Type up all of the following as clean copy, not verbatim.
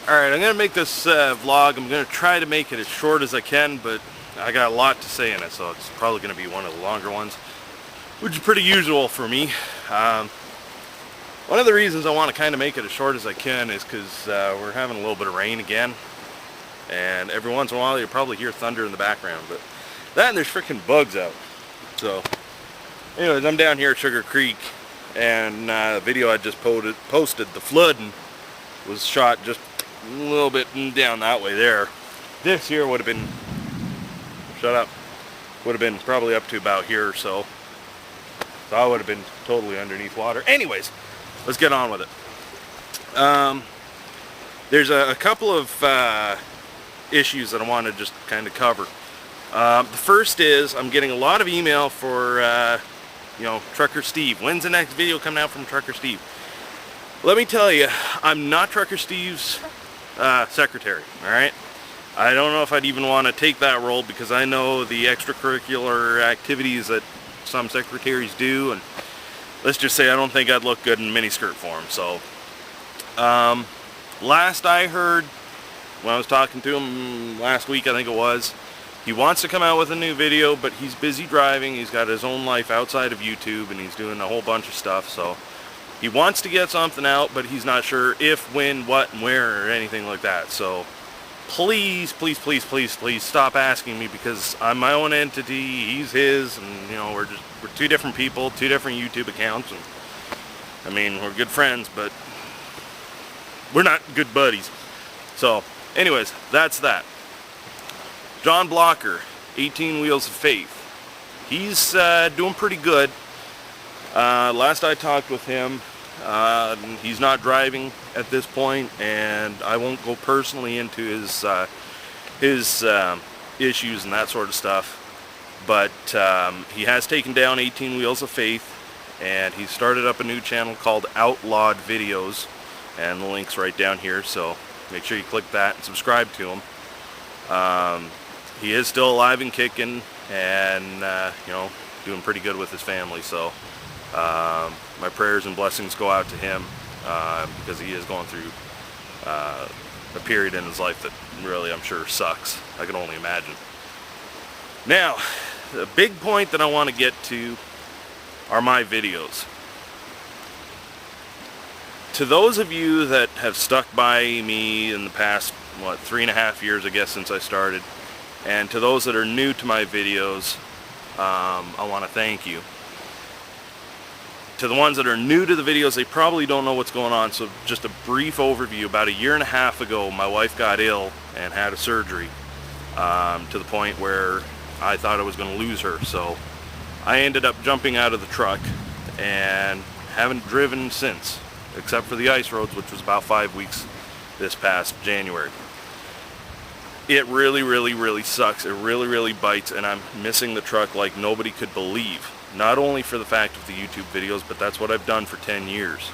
Alright, I'm going to make this vlog. I'm going to try to make it as short as I can, but I got a lot to say in it, so it's probably going to be one of the longer ones, which is pretty usual for me. One of the reasons I want to kind of make it as short as I can is because we're having a little bit of rain again, and every once in a while you'll probably hear thunder in the background, but that and there's freaking bugs out. So, anyways, I'm down here at Sugar Creek, and the video I just posted, the flooding, was shot just a little bit down that way there. This here would have been, would have been probably up to about here or so. So I would have been totally underneath water. Anyways, let's get on with it. There's a couple of issues that I want to just kind of cover. The first is I'm getting a lot of email for, Trucker Steve. When's the next video coming out from Trucker Steve? Let me tell you, I'm not Trucker Steve's secretary, alright? I don't know if I'd even want to take that role because I know the extracurricular activities that some secretaries do, and let's just say I don't think I'd look good in miniskirt form. So, last I heard, when I was talking to him last week, I think it was, he wants to come out with a new video, but he's busy driving, he's got his own life outside of YouTube, and he's doing a whole bunch of stuff, so he wants to get something out, but he's not sure if, when, what, and where, or anything like that. So please, please, please, please, please stop asking me, because I'm my own entity, he's his, and we're two different people, two different YouTube accounts, and I mean, we're good friends, but we're not good buddies. So anyways, that's that. John Blocker, 18 Wheels of Faith. He's doing pretty good. Last I talked with him, he's not driving at this point, and I won't go personally into his issues and that sort of stuff, but he has taken down 18 Wheels of Faith, and he started up a new channel called Outlawed Videos, and the link's right down here, so make sure you click that and subscribe to him. He is still alive and kicking, and doing pretty good with his family, so my prayers and blessings go out to him, because he is going through a period in his life that really, I'm sure, sucks. I can only imagine. Now, the big point that I want to get to are my videos. To those of you that have stuck by me in the past, 3.5 years, I guess, since I started, and to those that are new to my videos, I want to thank you. To the ones that are new to the videos, they probably don't know what's going on, so just a brief overview. About 1.5 years ago, my wife got ill and had a surgery, to the point where I thought I was going to lose her. So I ended up jumping out of the truck and haven't driven since, except for the ice roads, which was about 5 weeks this past January. It really, really, really sucks. It really, really bites, and I'm missing the truck like nobody could believe. Not only for the fact of the YouTube videos, but that's what I've done for 10 years.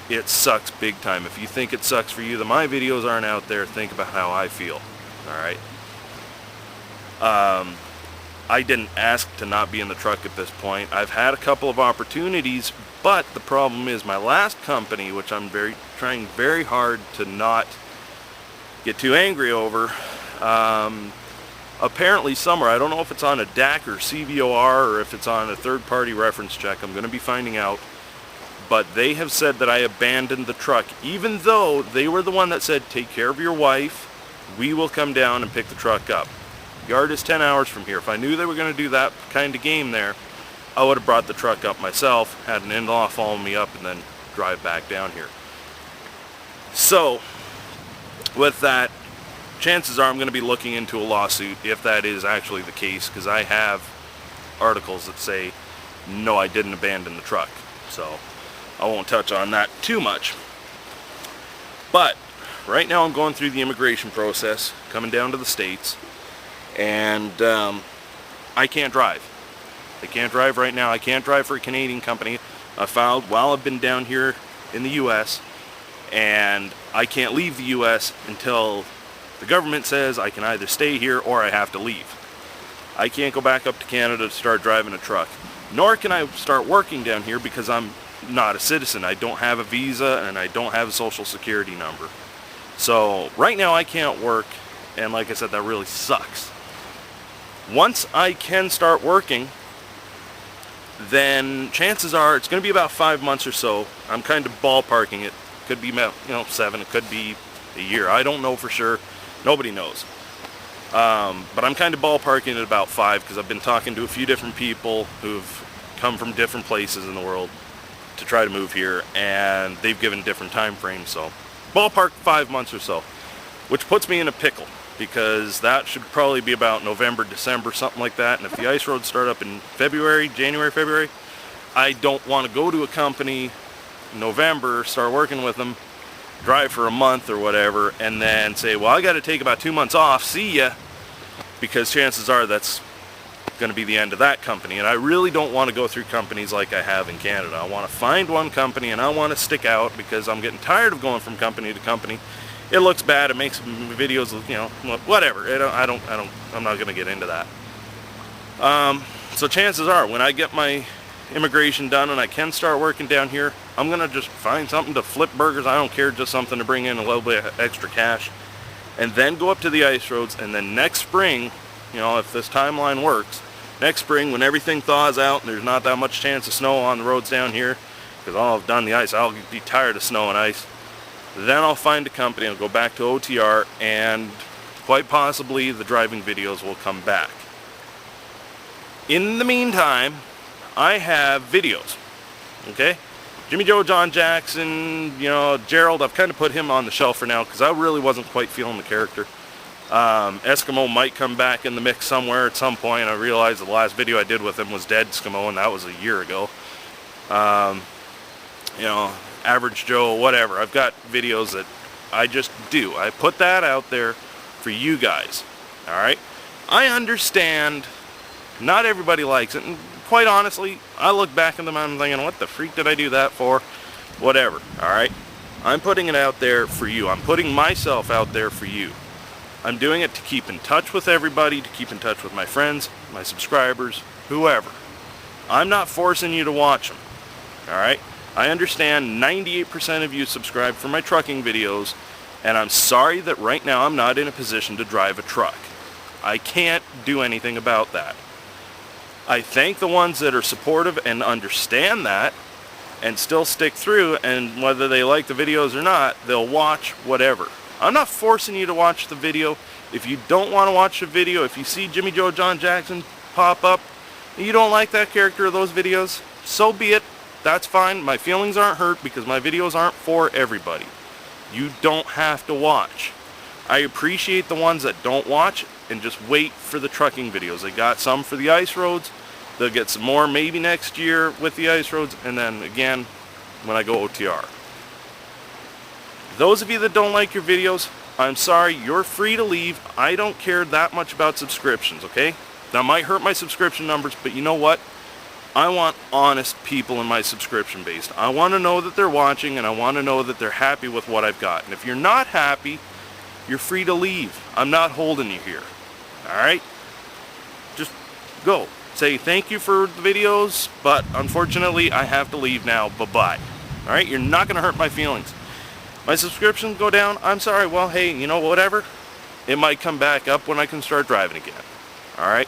It sucks big time. If you think it sucks for you that my videos aren't out there, think about how I feel. Alright? I didn't ask to not be in the truck at this point. I've had a couple of opportunities, but the problem is my last company, which I'm trying very hard to not get too angry over, apparently somewhere, I don't know if it's on a DAC or CVOR or if it's on a third-party reference check, I'm going to be finding out, but they have said that I abandoned the truck, even though they were the one that said, take care of your wife, we will come down and pick the truck up. Yard is 10 hours from here. If I knew they were going to do that kind of game there, I would have brought the truck up myself, had an in-law follow me up, and then drive back down here. So, with that, chances are I'm going to be looking into a lawsuit if that is actually the case, because I have articles that say, no, I didn't abandon the truck. So, I won't touch on that too much. But, right now I'm going through the immigration process, coming down to the States, and I can't drive. I can't drive right now. I can't drive for a Canadian company. I filed while I've been down here in the U.S., and I can't leave the U.S. until the government says I can either stay here or I have to leave. I can't go back up to Canada to start driving a truck. Nor can I start working down here because I'm not a citizen. I don't have a visa and I don't have a social security number. So right now I can't work, and like I said, that really sucks. Once I can start working, then chances are it's going to be about 5 months or so. I'm kind of ballparking it. Could be about 7. It could be a year. I don't know for sure. Nobody knows. But I'm kind of ballparking it about 5 because I've been talking to a few different people who've come from different places in the world to try to move here, and they've given different time frames. So ballpark 5 months or so, which puts me in a pickle because that should probably be about November, December, something like that. And if the ice roads start up in January, February, I don't want to go to a company in November, start working with them, drive for a month or whatever, and then say, well, I got to take about 2 months off, see ya, because chances are that's going to be the end of that company. And I really don't want to go through companies like I have in Canada. I want to find one company and I want to stick out because I'm getting tired of going from company to company. It looks bad. It makes videos, whatever. I'm not going to get into that. So chances are, when I get my immigration done and I can start working down here, I'm going to just find something to flip burgers. I don't care, just something to bring in a little bit of extra cash. And then go up to the ice roads. And then next spring, if this timeline works, next spring when everything thaws out and there's not that much chance of snow on the roads down here, because I'll have done the ice, I'll be tired of snow and ice. Then I'll find a company, I'll go back to OTR, and quite possibly the driving videos will come back. In the meantime, I have videos, okay? Jimmy Joe, John Jackson, Gerald, I've kind of put him on the shelf for now because I really wasn't quite feeling the character. Eskimo might come back in the mix somewhere at some point. I realized the last video I did with him was Dead Eskimo, and that was a year ago. Average Joe, whatever. I've got videos that I just do. I put that out there for you guys. Alright? I understand not everybody likes it, and quite honestly, I look back at them and I'm thinking, what the freak did I do that for? Whatever. Alright? I'm putting it out there for you. I'm putting myself out there for you. I'm doing it to keep in touch with everybody, to keep in touch with my friends, my subscribers, whoever. I'm not forcing you to watch them. Alright? I understand 98% of you subscribe for my trucking videos, and I'm sorry that right now I'm not in a position to drive a truck. I can't do anything about that. I thank the ones that are supportive and understand that and still stick through, and whether they like the videos or not, they'll watch whatever. I'm not forcing you to watch the video. If you don't want to watch the video, if you see Jimmy Joe John Jackson pop up, and you don't like that character or those videos, so be it. That's fine. My feelings aren't hurt because my videos aren't for everybody. You don't have to watch. I appreciate the ones that don't watch and just wait for the trucking videos. They got some for the ice roads. They'll get some more maybe next year with the ice roads, and then again when I go OTR. Those of you that don't like your videos, I'm sorry, you're free to leave. I don't care that much about subscriptions, okay? That might hurt my subscription numbers, but you know what? I want honest people in my subscription base. I want to know that they're watching, and I want to know that they're happy with what I've got. And if you're not happy, you're free to leave. I'm not holding you here. Alright? Just go. Say thank you for the videos, but unfortunately I have to leave now. Bye-bye. Alright? You're not going to hurt my feelings. My subscriptions go down. I'm sorry. Well, hey, whatever. It might come back up when I can start driving again. Alright?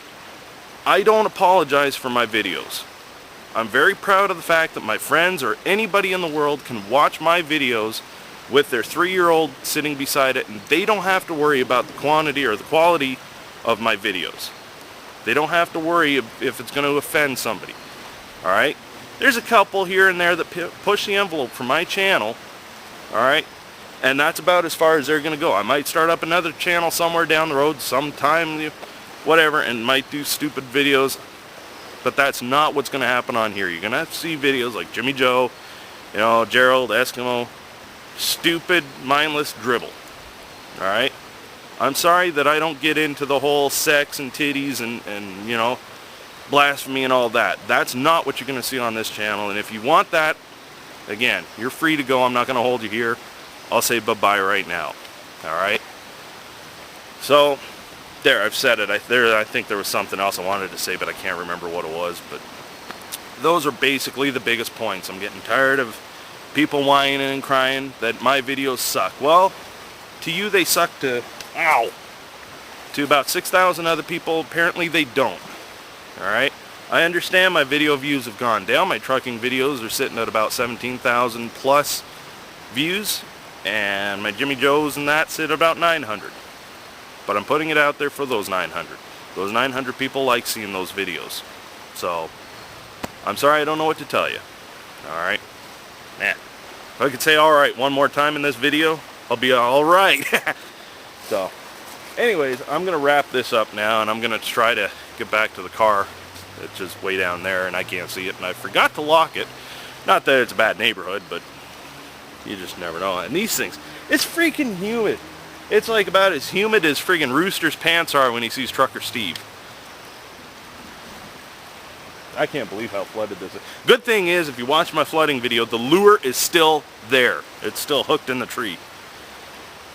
I don't apologize for my videos. I'm very proud of the fact that my friends or anybody in the world can watch my videos with their 3-year-old sitting beside it, and they don't have to worry about the quantity or the quality of my videos. They don't have to worry if it's going to offend somebody. Alright? There's a couple here and there that push the envelope for my channel. Alright? And that's about as far as they're going to go. I might start up another channel somewhere down the road sometime, whatever, and might do stupid videos. But that's not what's going to happen on here. You're going to have to see videos like Jimmy Joe, Gerald, Eskimo. Stupid, mindless dribble. Alright? I'm sorry that I don't get into the whole sex and titties and blasphemy and all that. That's not what you're going to see on this channel. And if you want that, again, you're free to go. I'm not going to hold you here. I'll say bye-bye right now. Alright? So, there, I've said it. I think there was something else I wanted to say, but I can't remember what it was. But those are basically the biggest points. I'm getting tired of people whining and crying that my videos suck. Well, To you they suck, to about 6,000 other people, apparently they don't. Alright? I understand my video views have gone down. My trucking videos are sitting at about 17,000 plus views, and my Jimmy Joe's and that sit at about 900. But I'm putting it out there for those 900. Those 900 people like seeing those videos. So, I'm sorry, I don't know what to tell you. Alright? Man. If I could say alright one more time in this video, I'll be alright. So, anyways, I'm going to wrap this up now, and I'm going to try to get back to the car. It's just way down there, and I can't see it, and I forgot to lock it. Not that it's a bad neighborhood, but you just never know. And these things, it's freaking humid. It's like about as humid as friggin' Rooster's pants are when he sees Trucker Steve. I can't believe how flooded this is. Good thing is, if you watch my flooding video, the lure is still there. It's still hooked in the tree.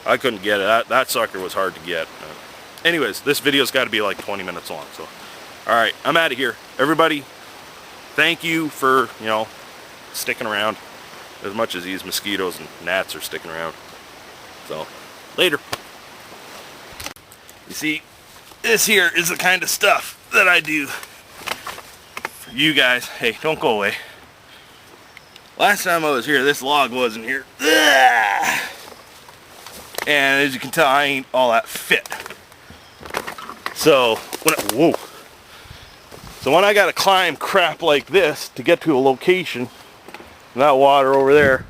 I couldn't get it. That sucker was hard to get. Anyways, this video's got to be like 20 minutes long. So, alright, I'm out of here. Everybody, thank you for, sticking around as much as these mosquitoes and gnats are sticking around. So, later. You see, this here is the kind of stuff that I do for you guys. Hey, don't go away. Last time I was here, this log wasn't here. Ugh! And as you can tell, I ain't all that fit. So when I gotta climb crap like this to get to a location, that water over there,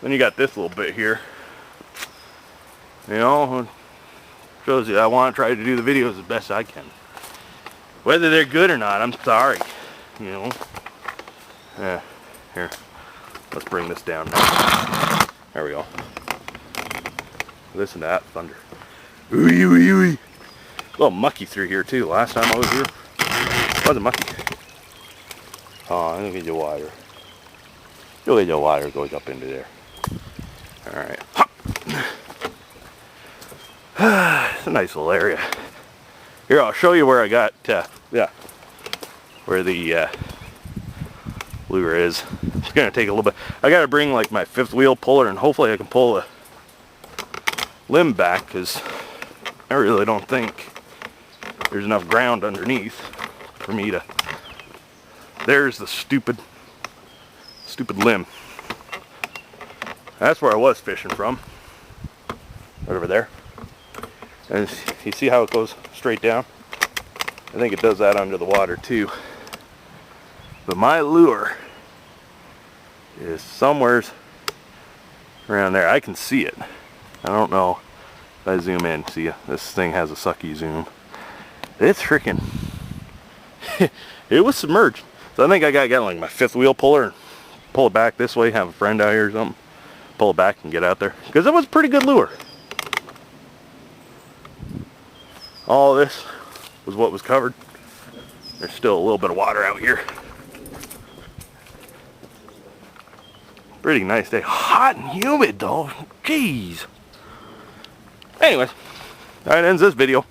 then you got this little bit here. Shows you I want to try to do the videos as best I can. Whether they're good or not, I'm sorry. Yeah, here, let's bring this down now. There we go. Listen to that thunder. Ooey, ooey, ooey. A little mucky through here too. Last time I was here, it wasn't mucky. Oh, look at your water. Look at your water goes up into there. Alright. It's a nice little area. Here, I'll show you where I got, where the lure is. It's going to take a little bit. I got to bring like my fifth wheel puller, and hopefully I can pull the limb back, because I really don't think there's enough ground underneath for me to... There's the stupid limb. That's where I was fishing from. Right over there. And you see how it goes straight down? I think it does that under the water too. But my lure is somewhere around there. I can see it. I don't know if I zoom in. See, this thing has a sucky zoom. It's freaking... It was submerged. So I think I got like my fifth wheel puller and pull it back this way, have a friend out here or something. Pull it back and get out there. Because it was a pretty good lure. All this was what was covered. There's still a little bit of water out here. Pretty nice day. Hot and humid though. Jeez. Anyways, that ends this video.